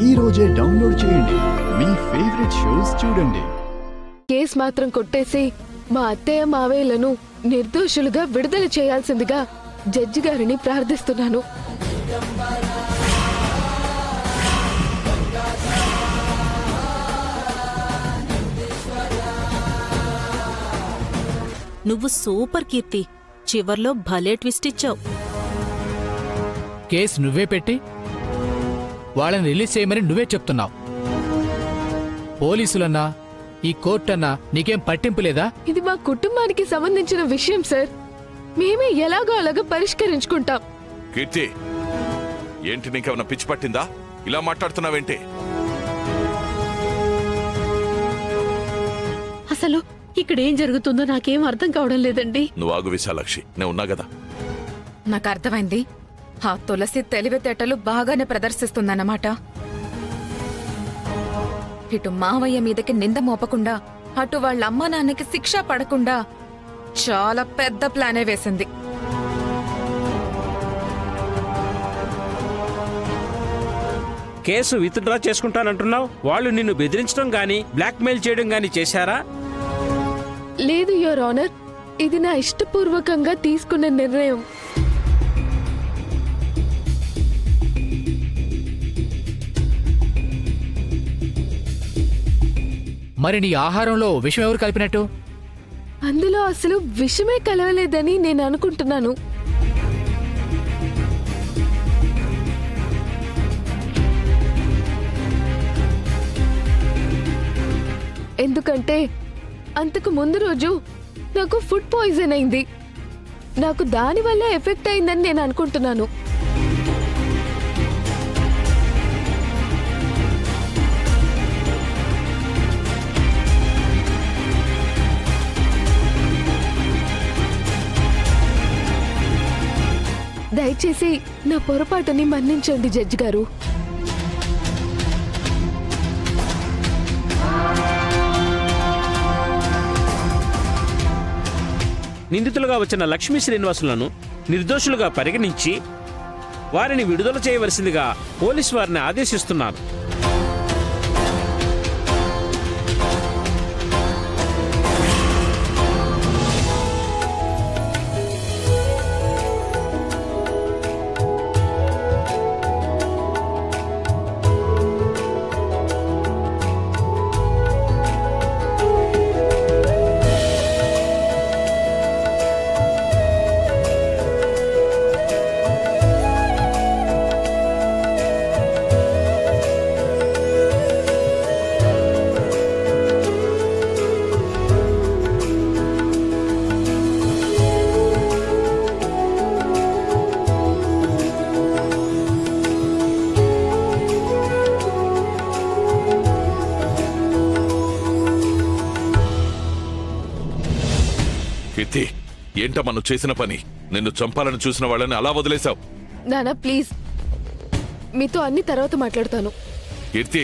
ఈ రోజే డౌన్లోడ్ చేయండి. మీ ఫేవరెట్ షోస్ చూడండి. కేస్ మాత్రం కొట్టేసి మా అత్తయ్య మావయ్యలను నిర్దోషులుగా విడుదల చేయాల్సిందిగా జడ్జి గారిని ప్రార్థిస్తున్నాను. నువ్వు సూపర్ కీర్తి, చివర్లో భలే ట్విస్ట్ ఇచ్చావు. కేసు నువ్వే పెట్టి వాళ్ళని రిలీజ్ చేయమని నువ్వే చెప్తున్నావు. పోలీసులన్నా ఈ కోర్టన్నా నీకేం పట్టింపు లేదా? ఇది మా కుటుంబానికి సంబంధించిన విషయం సార్. మేమే ఎలాగో అలాగా పరిష్కరించుకుంటాం. కీర్తి, ఏంటి నీకేమన్నా పిచ్చి పట్టిందా? ఇలా మాట్లాడుతున్నావేంటి? అసలు ఇక్కడేం జరుగుతుందో నాకేం అర్థం కావడం లేదండి. నువ్వు ఆగు విశాలాక్షి, నేను ఉన్నా కదా. నాకు అర్థమైంది. ఆ తులసి తెలివితేటలు బాగానే ప్రదర్శిస్తుందన్నమాట. ఇటు మావయ్య మీదకి నింద మోపకుండా, అటు వాళ్ళ అమ్మా నాన్నకి శిక్ష పడకుండా చాలా పెద్ద ప్లానే వేసింది. కేసు విత్డ్రా చేసుకుంటానంటున్నావు. వాళ్ళు నిన్ను బెదిరించడం గాని బ్లాక్మెయిల్ చేయడం గాని చేశారా? లేదు యువర్ ఆనర్, ఇది నా ఇష్టపూర్వకంగా తీసుకున్న నిర్ణయం. మరి నీ ఆహారంలో విషం ఎవరు కలిపినట్టు? అందులో అసలు విషమే కలవలేదని నేను అనుకుంటున్నాను. ఎందుకంటే అంతకు ముందు రోజు నాకు ఫుడ్ పాయిజన్ అయింది. నాకు దానివల్ల ఎఫెక్ట్ అయిందని నేను అనుకుంటున్నాను. దయచేసి నా పొరపాటుని మన్నించండి జడ్జి గారు. నిందితులుగా వచ్చిన లక్ష్మీ శ్రీనివాసులను నిర్దోషులుగా పరిగణించి వారిని విడుదల చేయవలసిందిగా పోలీసు వారిని ఆదేశిస్తున్నారు. కీర్తి, ఏంటమ్మా నువ్వు చేసిన పని? నిన్ను చంపాలని చూసిన వాళ్ళని అలా వదిలేశావు. నానా ప్లీజ్, మీతో అన్ని తర్వాత మాట్లాడతాను. కీర్తి,